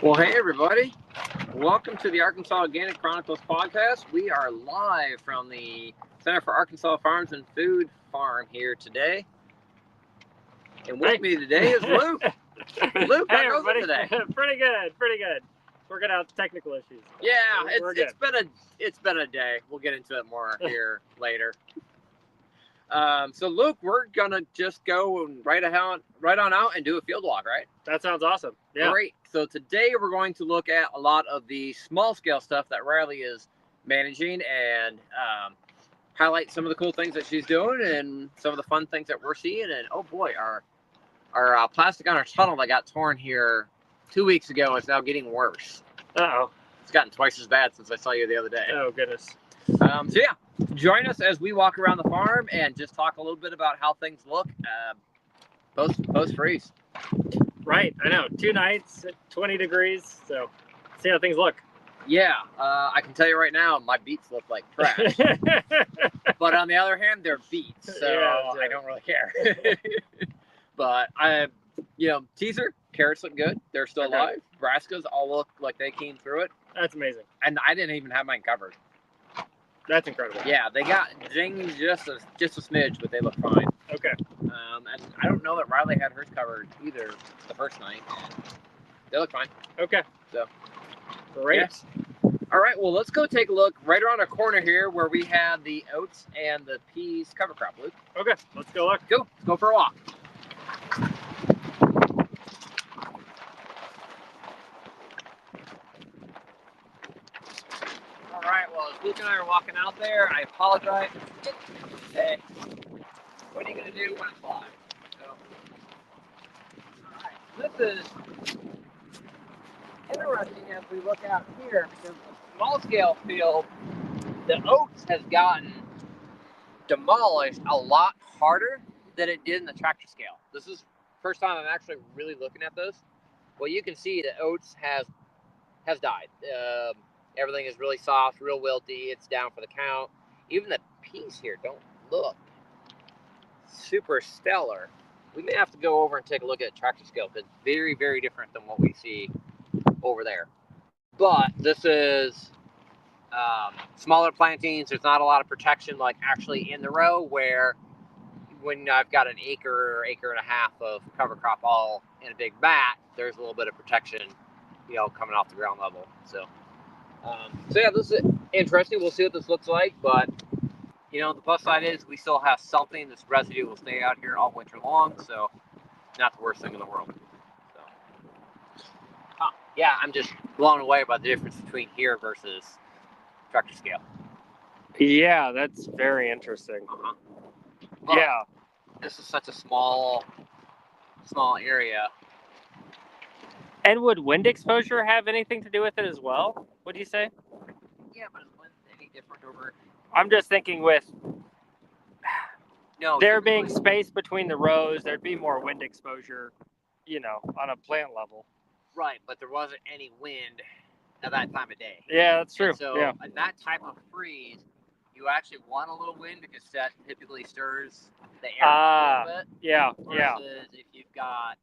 Well, hey everybody. Welcome to the Arkansas Organic Chronicles podcast. We are live from the Center for Arkansas Farms and Food Farm here today. And with me today is Luke. Luke, hey how goes it today? Pretty good. Working out technical issues. Yeah, We're it's been a day. We'll get into it more here later. So Luke, we're gonna just go and right on out and do a field walk, right? That sounds awesome. Yeah. Great. So today we're going to look at a lot of the small scale stuff that Riley is managing and highlight some of the cool things that she's doing and some of the fun things that we're seeing. And oh boy, our plastic on our tunnel that got torn here 2 weeks ago is now getting worse. Uh-oh. It's gotten twice as bad since I saw you the other day. Oh, goodness. So yeah, join us as we walk around the farm and just talk a little bit about how things look post freeze. Right, I know. 2 nights, 20 degrees. So, see how things look. Yeah, I can tell you right now, my beets look like trash. But on the other hand, they're beets, so Yeah. I don't really care. But teaser carrots look good. They're still Okay. alive. Brassicas all look like they came through it, That's amazing. and I didn't even have mine covered. That's incredible. Yeah, they got dinged just a smidge, but they look fine. Okay. And I don't know that Riley had hers covered either the first night. They look fine. Okay. So, great. Yeah. All right, well, let's go take a look right around our corner here where we have the oats and the peas cover crop, Luke. Okay, let's go look. Go. Let's go for a walk. All right, well, as Luke and I are walking out there, I apologize. Hey, what are you going to do when it's live? So, all right, this is interesting as we look out here because the small scale field, the oats has gotten demolished a lot harder than it did in the tractor scale. This is the first time I'm actually really looking at this. Well, you can see the oats has died. Everything is really soft, real wilty. It's down for the count. Even the peas here don't look super stellar. We may have to go over and take a look at tractor scale because it's very, very different than what we see over there. But this is smaller plantings. There's not a lot of protection like actually in the row where when I've got an acre or acre and a half of cover crop all in a big mat, there's a little bit of protection, coming off the ground level. So yeah, this is interesting. We'll see what this looks like, but the plus side is we still have something. This residue will stay out here all winter long, so not the worst thing in the world. So yeah, I'm just blown away by the difference between here versus tractor scale. Yeah, that's very interesting. But yeah. This is such a small area. And would wind exposure have anything to do with it as well? Would you say? Yeah, but is wind any different over? I'm just thinking with No, there being space between the rows, there'd be more wind exposure, on a plant level. Right, but there wasn't any wind at that time of day. Yeah, that's true. And so yeah. in that type of freeze, you actually want a little wind because that typically stirs the air a little bit. Yeah, versus if you've got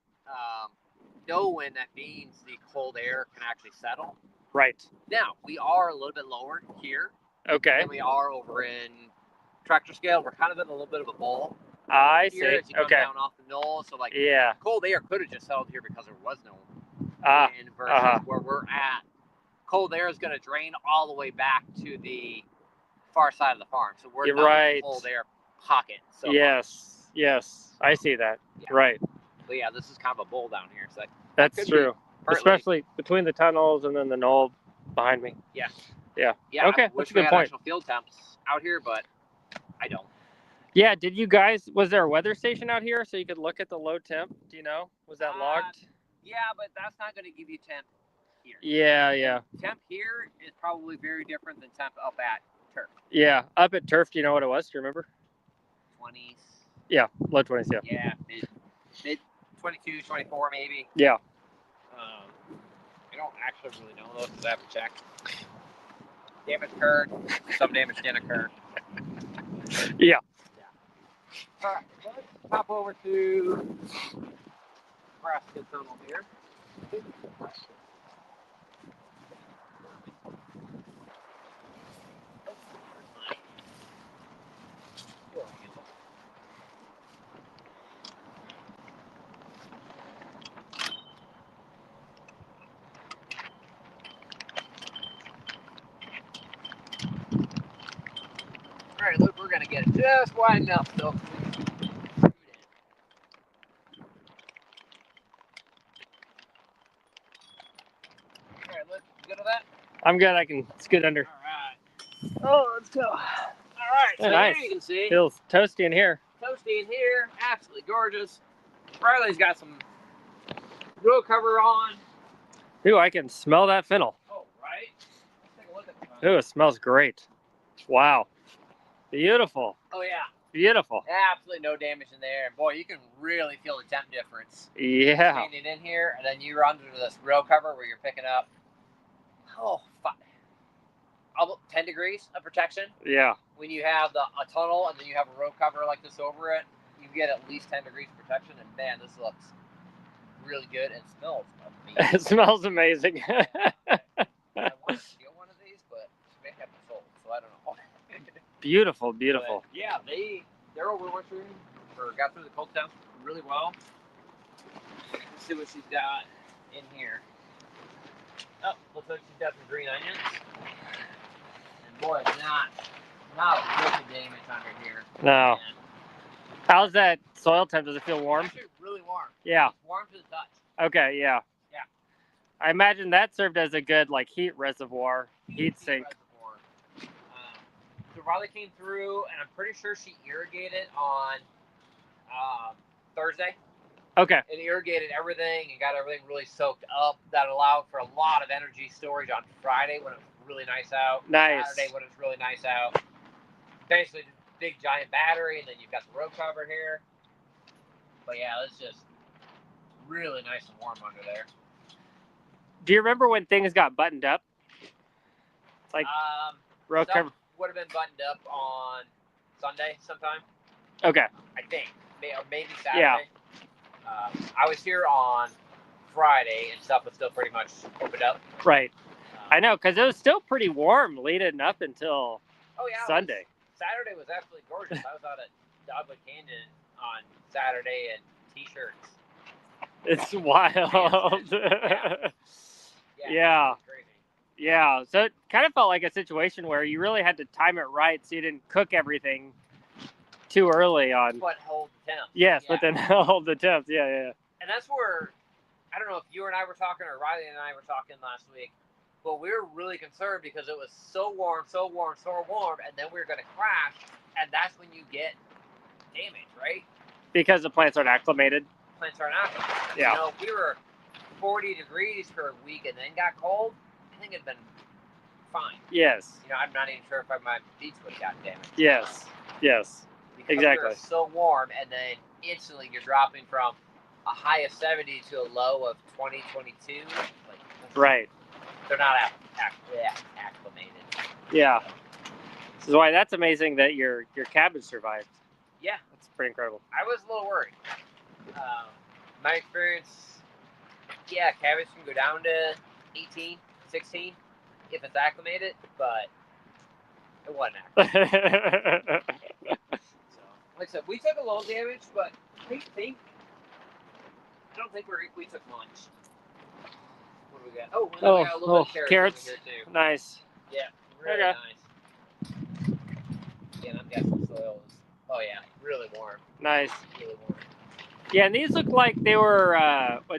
no wind, that means the cold air can actually settle. Right. Now, we are a little bit lower here Okay. than we are over in tractor scale. We're kind of in a little bit of a bowl. I Here, see. as you come Okay. down off the knoll, so Yeah. cold air could have just settled here because there was no wind versus where we're at. Cold air is going to drain all the way back to the far side of the farm, so we're not in a cold air pocket. So yes, I see that. Yeah. Right. But yeah, this is kind of a bowl down here, so that's true. Especially between the tunnels and then the knoll behind me. Yeah. Okay, that's a good point. Actual field temps out here, but I don't. Yeah, was there a weather station out here so you could look at the low temp? Do you know? Was that logged? Yeah, but that's not going to give you temp here. Yeah. Temp here is probably very different than temp up at turf. Yeah, up at turf, do you know what it was? Do you remember? 20s. Yeah, low 20s, yeah. Yeah, mid 22, 24 maybe. Yeah. I don't actually really know though because I haven't checked. Damage occurred. Some damage didn't occur. Yeah. All right, let's hop over to Nebraska tunnel here. All right, look, we're gonna get it just wide enough so we can scoot in. All right, look, you good with that? I'm good. I can scoot under. All right. Oh, let's go. All right, so Nice. here you can see Feels toasty in here. toasty in here, absolutely gorgeous. Riley's got some row cover on. Ooh, I can smell that fennel. Oh, right. Let's take a look at the fennel. Ooh, it smells great. Wow. Beautiful. Oh yeah, Beautiful. absolutely no damage in there. And boy, you can really feel the temp difference. Yeah. Standing in here, and then you're under this rail cover where you're picking up, almost 10 degrees of protection. Yeah. When you have a tunnel and then you have a row cover like this over it, you get at least 10 degrees of protection. And man, this looks really good and smells amazing. It smells amazing. I want to steal one of these, but they have them sold, so I don't know. Beautiful, beautiful. But yeah, they're overwintering or got through the cold temps really well. Let's see what she's got in here. Oh, looks like she's got some green onions. And boy, it's not really damage under here. No. Man. How's that soil temp? Does it feel warm? Actually, really warm. Yeah. It's warm to the touch. Okay, yeah. Yeah. I imagine that served as a good like heat reservoir, heat sink. Reservoir. So Riley came through, and I'm pretty sure she irrigated on Thursday. Okay. And irrigated everything and got everything really soaked up. That allowed for a lot of energy storage on Friday when it was really nice out. Nice. Saturday when it was really nice out. Basically, big giant battery, and then you've got the row cover here. But yeah, it's just really nice and warm under there. Do you remember when things got buttoned up? Like row cover. Would have been buttoned up on Sunday sometime. Okay. I think, or maybe Saturday. Yeah. I was here on Friday, and stuff was still pretty much opened up. Right. I know, because it was still pretty warm leading up until Sunday. Saturday was absolutely gorgeous. I was out at Dogwood Canyon on Saturday in t-shirts. It's wild. Yeah. It was crazy. Yeah. So it kind of felt like a situation where you really had to time it right so you didn't cook everything too early on. But hold the temps. Yes, but then hold the temps. Yeah, yeah. And that's where, I don't know if you and I were talking or Riley and I were talking last week, but we were really concerned because it was so warm, and then we were going to crash, and that's when you get damage, right? Because the plants aren't acclimated. Plants aren't acclimated. Yeah. You know, if we were 40 degrees for a week and then got cold, I think it'd been fine. Yes. You know, I'm not even sure if my beets would have gotten damaged. Yes. Yes. Because exactly. It's so warm, and then instantly you're dropping from a high of 70 to a low of 20, 22. Like, right. They're not acclimated. Yeah. This is why that's amazing that your cabbage survived. Yeah. That's pretty incredible. I was a little worried. My experience, cabbage can go down to 18, 16 if it's acclimated, but it wasn't acclimated. So, like I said, we took a little damage, but I don't think we took much. What do we got? Oh, we got a little bit of carrots over here too. Nice. Yeah, really nice. Yeah, I've got some soil. Oh yeah, really warm. Nice. Really warm. Yeah, and these look like they were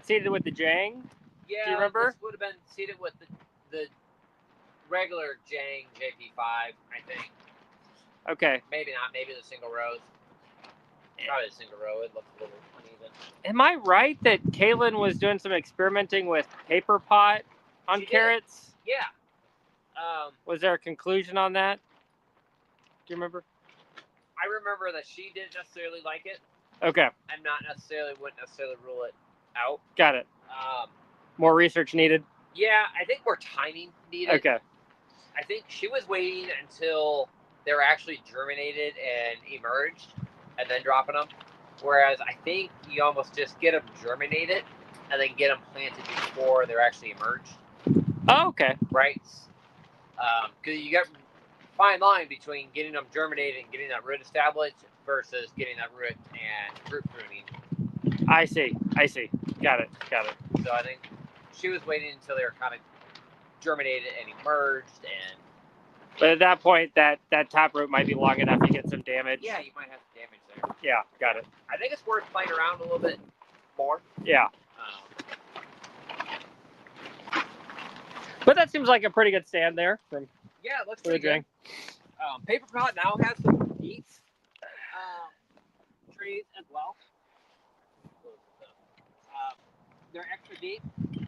seeded with the Jang. Yeah, do you remember? This would have been seeded with the regular Jang JP5, I think. Okay. Maybe not. Maybe the single rows. Probably the single row. It looked a little uneven. Am I right that Kaylin was doing some experimenting with paper pot on carrots? Yeah. Was there a conclusion on that? Do you remember? I remember that she didn't necessarily like it. Okay. I'm not wouldn't necessarily rule it out. Got it. More research needed? Yeah, I think more timing needed. Okay. I think she was waiting until they were actually germinated and emerged, and then dropping them. Whereas I think you almost just get them germinated and then get them planted before they're actually emerged. Oh, okay. Right? Because you got fine line between getting them germinated and getting that root established versus getting that root and root pruning. I see. Got it. So I think she was waiting until they were kind of germinated and emerged, and but at that point, that top root might be long enough to get some damage. yeah, you might have some damage there. Yeah, got it. I think it's worth playing around a little bit more. Yeah. But that seems like a pretty good stand there from yeah, it looks pretty good. Paper pot now has some deep trees as well. They're extra deep,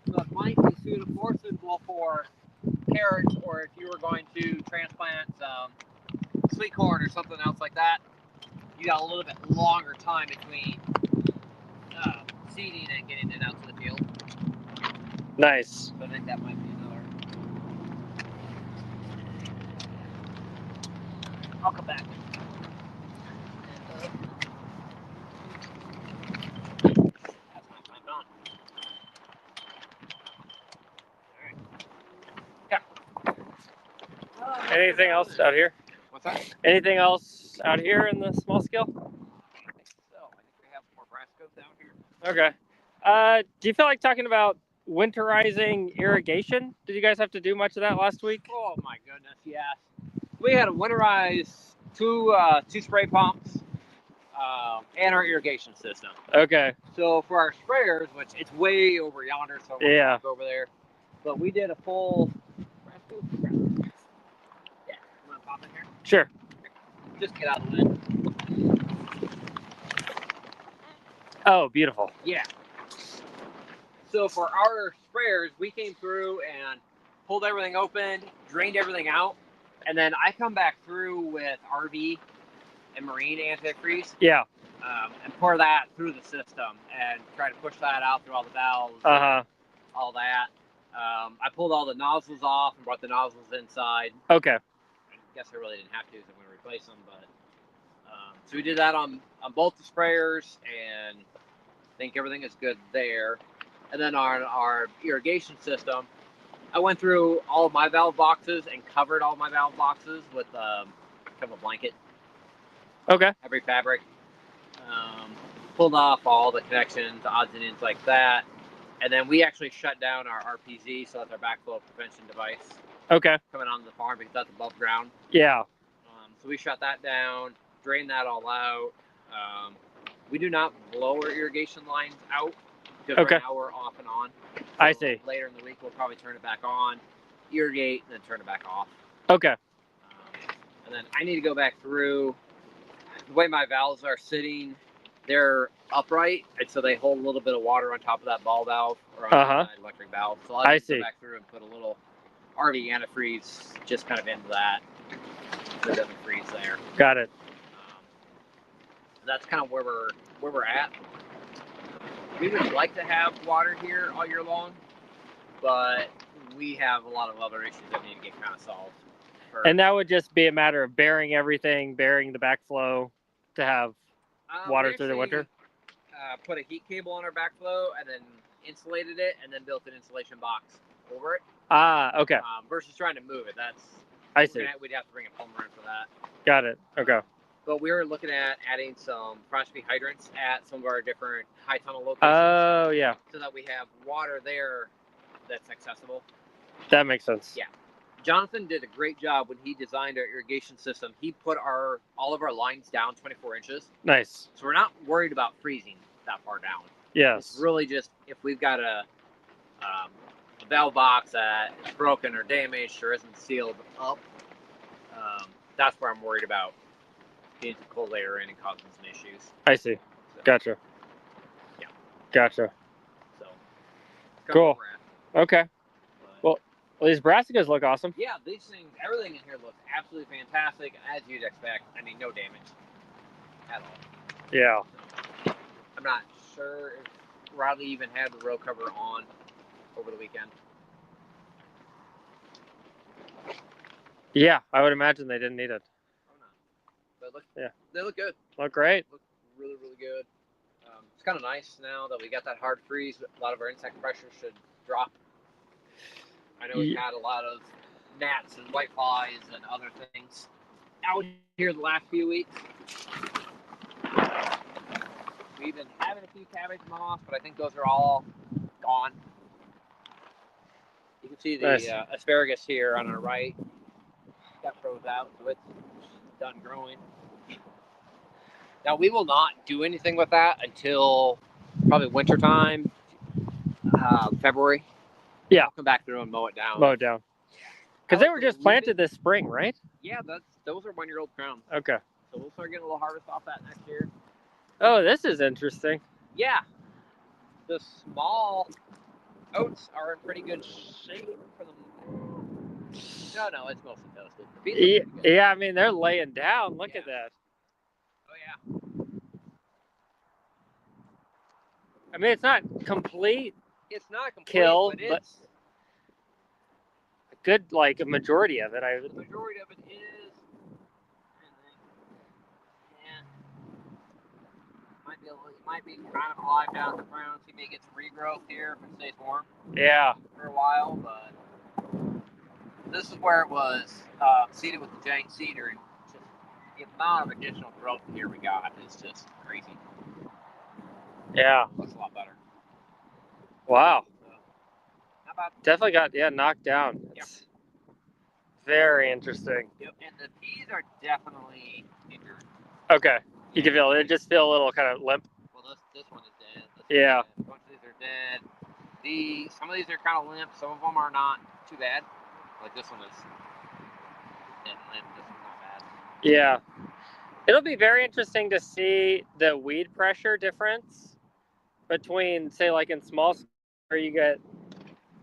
so it might be suitable for carrots, or if you were going to transplant sweet corn or something else like that, you got a little bit longer time between seeding and getting it out to the field. Nice. So I think that might be another. I'll come back. That's my time done. Anything else out here? What's that? Anything else out here in the small scale? I think so. I think we have more brassicas down here. Okay. Do you feel like talking about winterizing irrigation? Did you guys have to do much of that last week? Oh my goodness, yes. We had to winterize two spray pumps and our irrigation system. Okay. So for our sprayers, which it's way over yonder, so we'll walk over there. But we did a full. Yeah, you want to pop in here? Sure. Just get out of the wind. Oh, beautiful. Yeah. So for our sprayers, we came through and pulled everything open, drained everything out, and then I come back through with RV and marine antifreeze. Yeah. And pour that through the system and try to push that out through all the valves. All that. I pulled all the nozzles off and brought the nozzles inside. Okay. I guess I really didn't have to, because I'm going to replace them, but so we did that on both the sprayers, and I think everything is good there. And then on our irrigation system, I went through all of my valve boxes and covered all my valve boxes with kind of a blanket. Okay. Every fabric. Pulled off all the connections, odds and ends like that. And then we actually shut down our RPZ, so that's our backflow prevention device. Okay. Coming onto the farm because that's above ground. Yeah. So we shut that down, drained that all out. We do not blow our irrigation lines out, because right now we're off and on. So I see. Later in the week, we'll probably turn it back on, irrigate, and then turn it back off. Okay. And then I need to go back through. The way my valves are sitting, they're upright, and so they hold a little bit of water on top of that ball valve or on that electric valve. So I'll just go back through and put a little RV antifreeze just kind of into that, so it doesn't freeze there. Got it. That's kind of where we're at. We would like to have water here all year long, but we have a lot of other issues that need to get kind of solved. And that would just be a matter of burying everything, burying the backflow to have water through the winter? Put a heat cable on our backflow and then insulated it, and then built an insulation box over it. Okay. Versus trying to move it. I see. We'd have to bring a plumber in for that. Got it. Okay. But we were looking at adding some frosty hydrants at some of our different high tunnel locations. Oh, yeah. So that we have water there that's accessible. That makes sense. Yeah. Jonathan did a great job when he designed our irrigation system. He put all of our lines down 24 inches. Nice. So we're not worried about freezing that far down. Yes. It's really just if we've got a valve box that is broken or damaged or isn't sealed up, that's where I'm worried about getting some cold air in and causing some issues. I see. So, gotcha. Yeah. Gotcha. So. Cool. Okay. Well, these brassicas look awesome. Yeah, these things, everything in here looks absolutely fantastic, as you'd expect. I mean, no damage at all. Yeah. So, I'm not sure if Rodley even had the row cover on over the weekend. Yeah, I would imagine they didn't need it. Oh, no. But they look good. Look great. Look really, really good. kind of nice now that we got that hard freeze. A lot of our insect pressure should drop. I know we've had a lot of gnats and whiteflies and other things out here the last few weeks. We've been having a few cabbage moths, but I think those are all gone. You can see the asparagus here on our right got froze out, so it's done growing. Now we will not do anything with that until probably winter time, February. Yeah. I'll come back through and mow it down. Mow it down. Because they were just planted this spring, right? Yeah, those are 1-year-old crowns. Okay. So we'll start getting a little harvest off that next year. Oh, this is interesting. Yeah. The small oats are in pretty good shape for them. No, it's mostly toasted. Yeah, I mean, they're laying down. Look at that. Oh, yeah. I mean, it's not complete. It's not complete, kill, but it's a good, like, a majority of it. The majority of it is. Yeah. Might be kind of alive down at the ground. So you may get some regrowth here if it stays warm. Yeah. For a while, but this is where it was seeded with the giant cedar, and just the amount of additional growth here we got is just crazy. Yeah. Looks a lot better. Wow. So, how about definitely got knocked down. Yep. It's very interesting. Yep. And the peas are definitely injured. Okay. You can feel it. Just feel a little kind of limp. Well, this one is dead. Yeah. A bunch of these are dead. Some of these are kind of limp. Some of them are not too bad. Like this one is dead and limp. This one's not bad. Yeah. It'll be very interesting to see the weed pressure difference between, say, like in small scale, where you get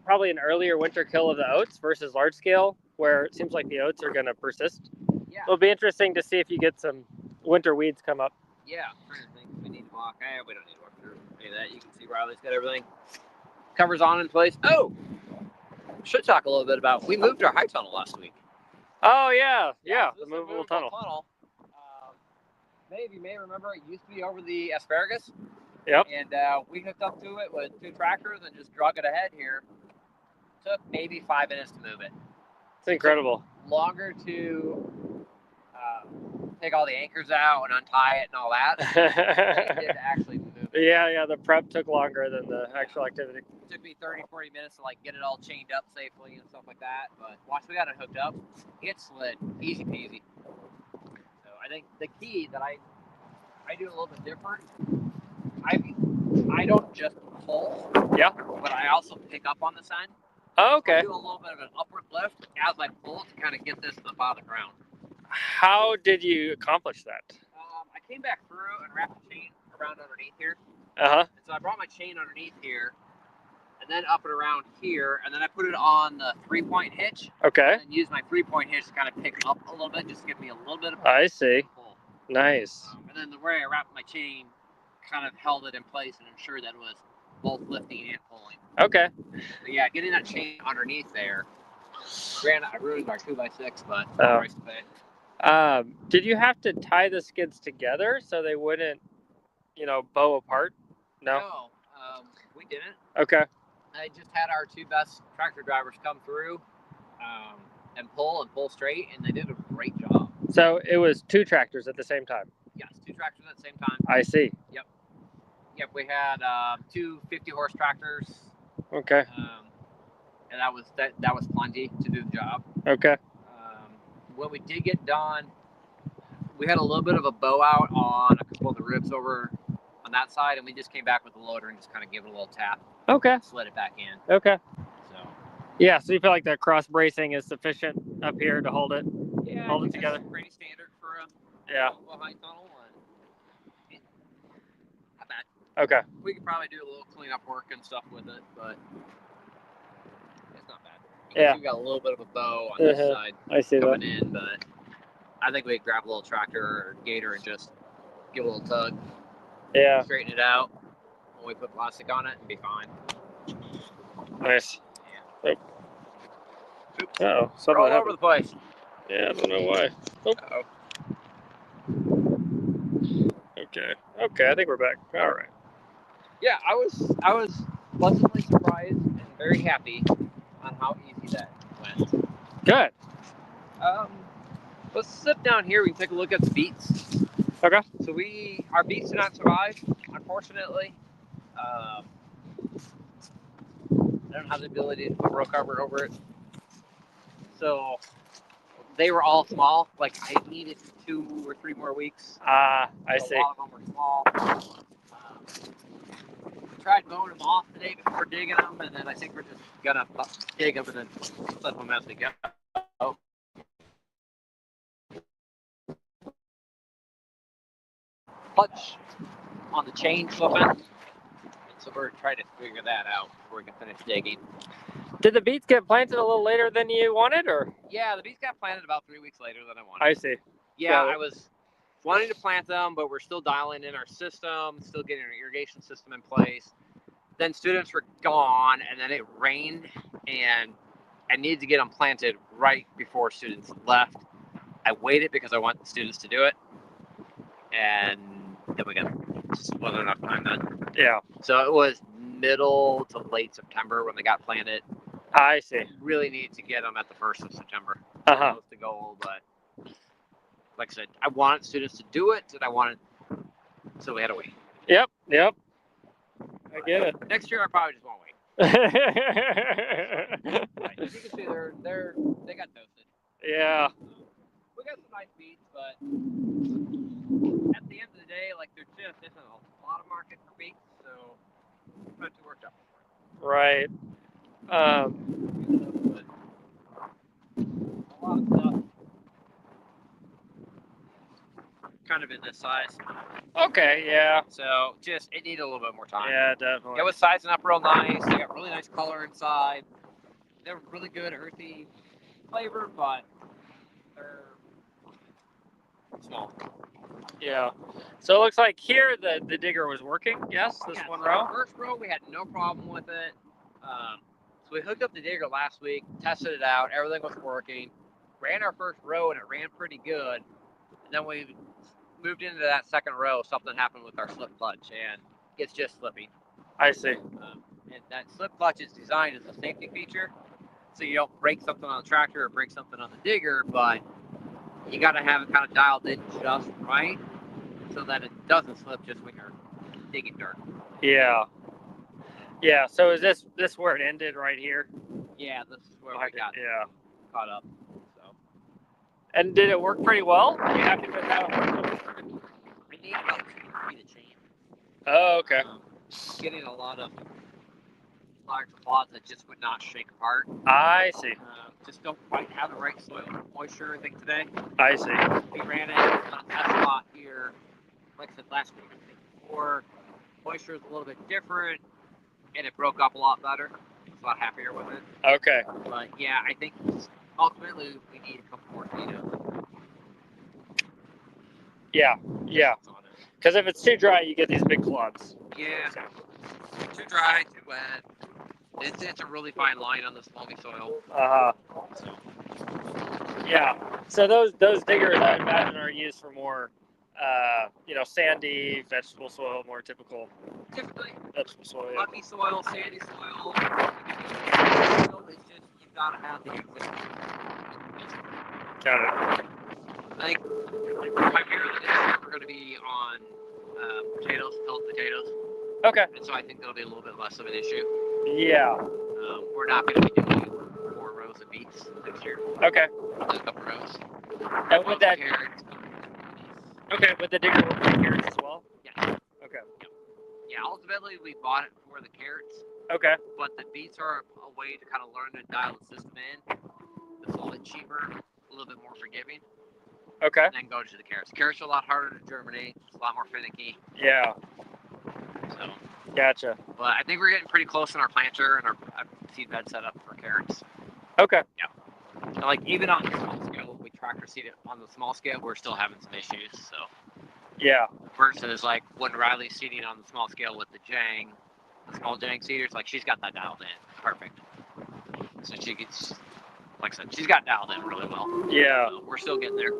probably an earlier winter kill of the oats versus large scale, where it seems like the oats are going to persist. Yeah. It'll be interesting to see if you get some winter weeds come up. Yeah. I'm trying to think if we need to walk. We don't need to walk through any of that. You can see Riley's got everything. Covers on in place. Oh! Should talk a little bit about. We moved our high tunnel last week. Oh, yeah. Yeah. So The movable tunnel. You may remember it used to be over the asparagus. Yep. And we hooked up to it with 2 tractors and just drug it ahead here. Took maybe 5 minutes to move it. It's incredible. Longer to take all the anchors out and untie it and all that. It did actually move it. Yeah, the prep took longer than the actual activity. It took me 30-40 minutes to get it all chained up safely and stuff like that. But once we got it hooked up, it slid easy peasy. So I think the key that I do a little bit different. I don't just pull. Yeah. But I also pick up on the sign. Oh, okay. I do a little bit of an upward lift as I pull to kind of get this up out of the ground. How did you accomplish that? I came back through and wrapped the chain around underneath here. Uh-huh. And so I brought my chain underneath here and then up and around here, and then I put it on the 3-point hitch. Okay. And used my 3-point hitch to kind of pick up a little bit, just to give me a little bit of I see. pull. Nice. And then the way I wrapped my chain kind of held it in place and ensured that it was both lifting and pulling. Okay. So yeah, getting that chain underneath there. Granted, I ruined our 2x6, but Oh. price to pay. Did you have to tie the skids together so they wouldn't, bow apart? No? We didn't. Okay. I just had our 2 best tractor drivers come through and pull straight, and they did a great job. So it was 2 tractors at the same time? Yes, 2 tractors at the same time. I see. Yep, we had 2 50-horse tractors. Okay. And that was plenty to do the job. Okay. When we did get done, we had a little bit of a bow out on a couple of the ribs over on that side, and we just came back with the loader and just kind of gave it a little tap. Okay. Slid it back in. Okay. So. Yeah, so you feel like the cross bracing is sufficient up here to hold it? Yeah, hold it together. Pretty standard for a high tunnel. Not bad. Okay. We could probably do a little cleanup work and stuff with it, but it's not bad. Yeah. We got a little bit of a bow on this side I see coming that. in, but I think we could grab a little tractor or gator and just give a little tug. Yeah. Straighten it out when we put plastic on it and be fine. Nice. Yeah. Oops. Uh-oh. We're Something all happened. over the place. Yeah, I don't know why. Oh. Uh-oh. Okay, I think we're back. All right. Yeah, I was pleasantly surprised and very happy on how easy that went. Good. Um, let's sit down here. We can take a look at the beets. Okay. So our beets did not survive, unfortunately. I don't have the ability to put row cover over it. So they were all small. Like I needed 2 or 3 more weeks. I So see. A lot of them were small. We tried mowing them off today before digging them, and then I think we're just gonna dig them and then flip them as we go. Clutch on the chain slipping. So we're trying to figure that out before we can finish digging. Did the beets get planted a little later than you wanted, or? Yeah, the beets got planted about 3 weeks later than I wanted. I see. Yeah, I was wanting to plant them, but we're still dialing in our system, still getting our irrigation system in place. Then students were gone, and then it rained, and I needed to get them planted right before students left. I waited because I want the students to do it, and then we got just wasn't enough time then. Yeah. So it was middle to late September when they got planted. I see. Really need to get them at the 1st of September. Uh-huh. That's the goal, but like I said, I wanted students to do it, and I wanted, so we had to wait. Yep. I get it. Next year, I probably just won't wait. Right. You can see they got toasted. Yeah. We got some nice beets, but at the end of the day, like there just isn't a lot of market for beets, so it's not too worked out for it. Right. A lot of stuff kind of in this size. Okay. Yeah. So just it needed a little bit more time. Yeah, definitely. It was sizing up real nice. They got really nice color inside. They were really good, earthy flavor, but they're small. Yeah. So it looks like here the digger was working. Yes, this one so row. The first row we had no problem with it. So we hooked up the digger last week, tested it out, everything was working. Ran our first row and it ran pretty good. And then we moved into that second row. Something happened with our slip clutch and it's just slipping. I see. And that slip clutch is designed as a safety feature, so you don't break something on the tractor or break something on the digger, but you got to have it kind of dialed in just right so that it doesn't slip just when you're digging dirt. Yeah. Yeah. So is this where it ended right here? Yeah, this is where we got caught up. So. And did it work pretty well? Are you happy with how it worked? I need about 2 feet of chain. Oh, okay. Getting a lot of large clods that just would not shake apart. I see. Just don't quite have the right soil moisture, I think, today. I see. We ran it on a test spot here, like I said last week, I think, before. Moisture is a little bit different, and it broke up a lot better. I was a lot happier with it. Okay. But yeah, I think ultimately we need a couple more feet of. Yeah. Because if it's too dry, you get these big clods. Yeah. Too dry, too wet. It's a really fine line on this loamy soil. Yeah. So those diggers, I imagine, are used for more, sandy vegetable soil, more typical. Typically, vegetable soil. Yeah. lucky soil, sandy soil. It's just you've got to have the existing. Got it. I think primarily this year we're going to be on potatoes, pellet potatoes. Okay. And so I think that'll be a little bit less of an issue. Yeah. We're not going to be doing 4 rows of beets next year. Okay. Just a couple rows. And with that, carrots. with the digger work for carrots as well? Yeah. Okay. Yeah, ultimately we bought it for the carrots. Okay. But the beets are a way to kind of learn to dial the system in. It's a little bit cheaper, a little bit more forgiving. Okay. And then go to the carrots. Carrots are a lot harder to germinate. It's a lot more finicky. Yeah. So. Gotcha. But I think we're getting pretty close in our planter and our seed bed setup for carrots. Okay. Yeah. And like even on the small scale, we tractor seed it on the small scale, we're still having some issues. So. Yeah. Versus like when Riley's seeding on the small scale with the small Jang seeders, like she's got that dialed in. Perfect. So she gets, like I said, she's got dialed in really well. Yeah. So we're still getting there.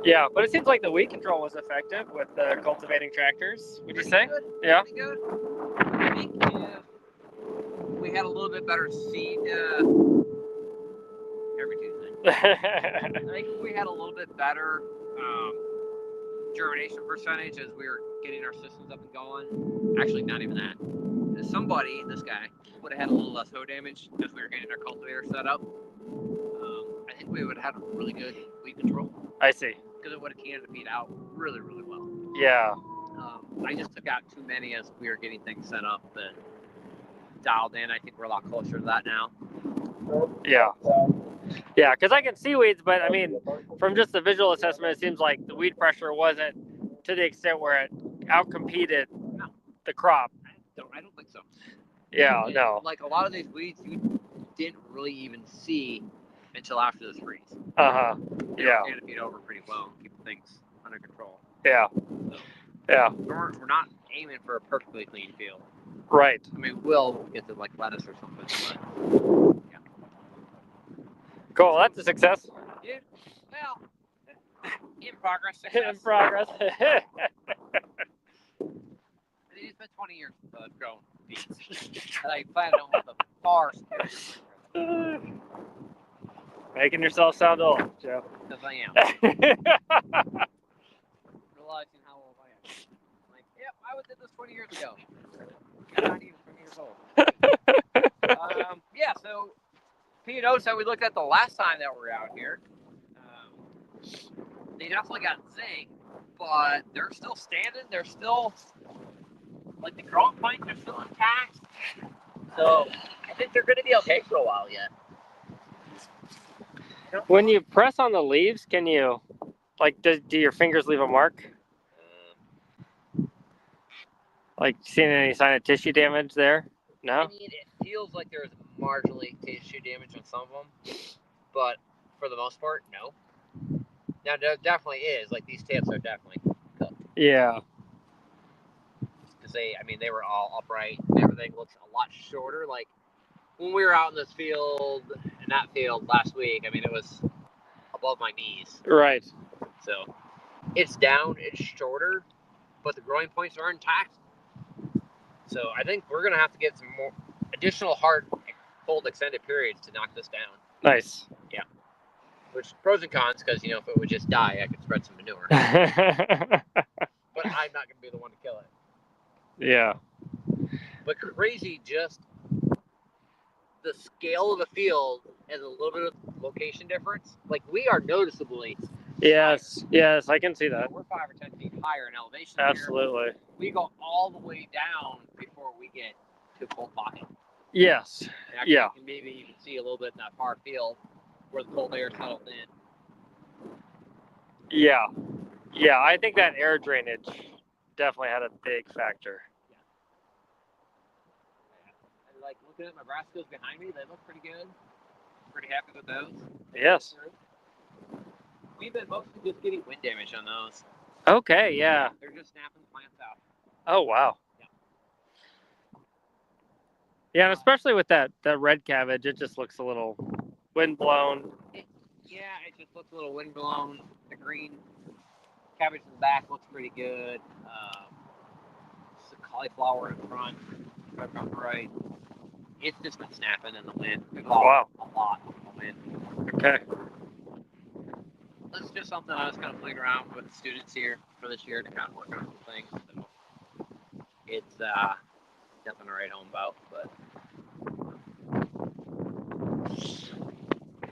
Yeah, but it seems like the weed control was effective with the cultivating tractors. Would you say? Good. Yeah. Pretty good. I think if we had a little bit better seed every Tuesday. I think if we had a little bit better germination percentage as we were getting our systems up and going. Actually, not even that. Somebody, this guy, would have had a little less hoe damage as we were getting our cultivator set up. I think we would have had really good weed control. I see. Because it would have canned the feed out really, really well. Yeah. I just took out too many as we were getting things set up that dialed in. I think we're a lot closer to that now. Yeah. Yeah, because I can see weeds, but I mean, from just the visual assessment, it seems like the weed pressure wasn't to the extent where it outcompeted the crop. I don't think so. Yeah, no. Like a lot of these weeds, you didn't really even see until after this freeze. Yeah. And to feed over pretty well and keep things under control. Yeah. So, yeah. We're not aiming for a perfectly clean field. Right. I mean, we'll get to like lettuce or something, but yeah. Cool. That's a success. Yeah. Well, in progress. In progress. It's been 20 years since I've grown beets. I plan on with a far superior. Making yourself sound old, Joe. Because I am. Realizing how old I am. Like, yep, I did this 20 years ago. I'm not even 20 years old. Yeah, so P&Os that we looked at the last time that we were out here, they definitely got zinc, but they're still standing. They're still, like, the growing points are still intact. So I think they're going to be okay for a while yet. When you press on the leaves, can you, like, do your fingers leave a mark? Like, seeing any sign of tissue damage there? No? I mean, it feels like there's marginally tissue damage on some of them, but for the most part, no. Now, there definitely is. Like, these tips are definitely cooked. Yeah. Because they were all upright. Everything looks a lot shorter. Like, when we were out in this field, in that field last week, I mean, it was above my knees. Right. So, it's down, it's shorter, but the growing points are intact. So, I think we're going to have to get some more additional hard, cold, extended periods to knock this down. Nice. Yeah. Which, pros and cons, because, if it would just die, I could spread some manure. But I'm not going to be the one to kill it. Yeah. But crazy, just the scale of the field and a little bit of location difference. Like, we are noticeably Yes, higher. yes, I can see that. We're 5 or 10 feet higher in elevation. Absolutely. Here. We go all the way down before we get to cold pocket. Yes. Actually, yeah. You can maybe even see a little bit in that far field where the cold air settled in. Yeah. Yeah, I think that air drainage definitely had a big factor. Like, looking at my brassicas behind me, they look pretty good. Pretty happy with those. Yes. We've been mostly just getting wind damage on those. Okay, yeah. They're just snapping the plants out. Oh, wow. Yeah. Yeah, and especially with that red cabbage, it just looks a little wind-blown. It just looks a little wind-blown. The green cabbage in the back looks pretty good. The cauliflower in front, if I remember right. It's just been snapping in the wind. We've lost a lot in the wind. Okay. That's just something I was kind of playing around with the students here for this year to kind of work on some things. So it's nothing to write home about, but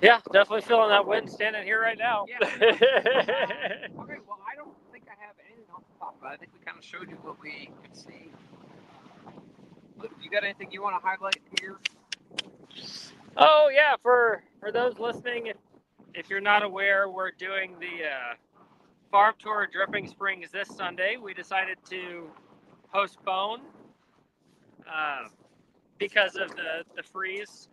yeah, definitely feeling that wind standing here right now. Yeah. Okay, well, I don't think I have anything else to talk about. I think we kind of showed you what we could see. You got anything you want to highlight here? Oh yeah, for those listening, if you're not aware, we're doing the farm tour Dripping Springs this Sunday. We decided to postpone because of the freeze.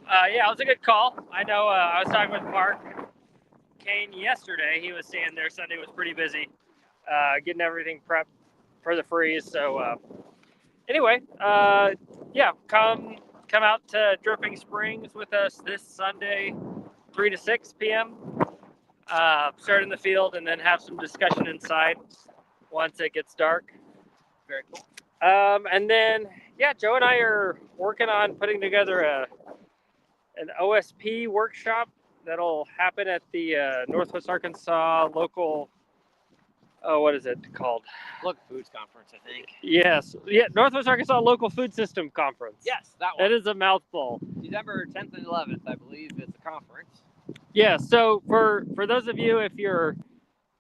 Yeah, it was a good call. I know I was talking with Mark Kane yesterday. He was saying their Sunday was pretty busy, getting everything prepped for the freeze. So anyway, yeah, come out to Dripping Springs with us this Sunday, 3 to 6 p.m. Start in the field and then have some discussion inside once it gets dark. Very cool. And then, yeah, Joe and I are working on putting together an OSP workshop that'll happen at the Northwest Arkansas local. Oh, what is it called? Local Foods Conference, I think. Yes, yeah, Northwest Arkansas Local Food System Conference. Yes, that one. It is a mouthful. December 10th and 11th, I believe, is the conference. Yeah. So for those of you, if you're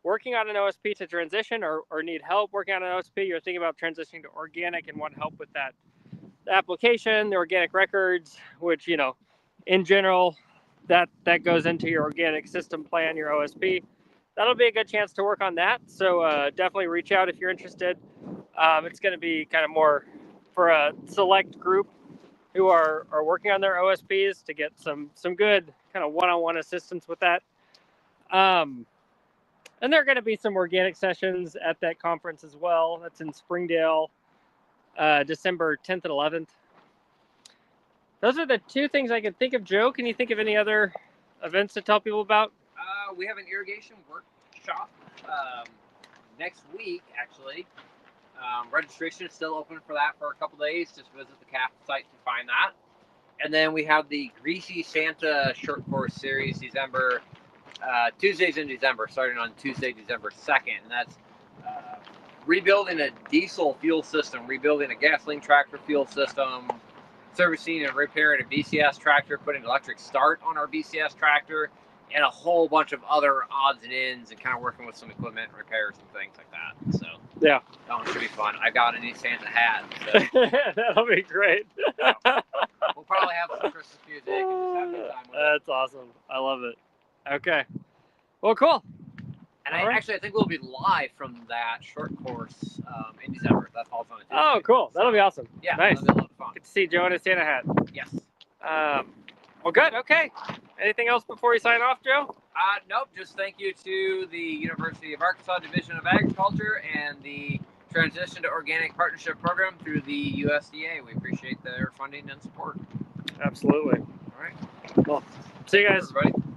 working on an OSP to transition or need help working on an OSP, you're thinking about transitioning to organic and want help with that application, the organic records, which, in general, that goes into your organic system plan, your OSP. That'll be a good chance to work on that. So definitely reach out if you're interested. It's going to be kind of more for a select group who are working on their OSPs to get some good kind of one-on-one assistance with that. And there are going to be some organic sessions at that conference as well. That's in Springdale, December 10th and 11th. Those are the two things I can think of. Joe, can you think of any other events to tell people about? We have an irrigation workshop next week, actually. Registration is still open for that for a couple days. Just visit the CAFF site to find that. And then we have the Greasy Santa short course series, Tuesdays in December, starting on Tuesday, December 2nd. And that's rebuilding a diesel fuel system, rebuilding a gasoline tractor fuel system, servicing and repairing a BCS tractor, putting electric start on our BCS tractor, and a whole bunch of other odds and ends, and kind of working with some equipment repairs and things like that. So yeah, that one should be fun. I got a new Santa hat. So. That'll be great. We'll probably have some Christmas music and just have a good time with it. That's awesome. I love it. Okay. Well, cool. And I think we'll be live from that short course in December. That's also on Tuesday. Oh, cool. That'll be awesome. Yeah, nice. That'll be a lot of fun. Good to see Joe in a Santa hat. Yes. Well, good. Okay. Anything else before we sign off, Joe? Nope. Just thank you to the University of Arkansas Division of Agriculture and the Transition to Organic Partnership Program through the USDA. We appreciate their funding and support. Absolutely. All right. Well, see you guys. Everybody.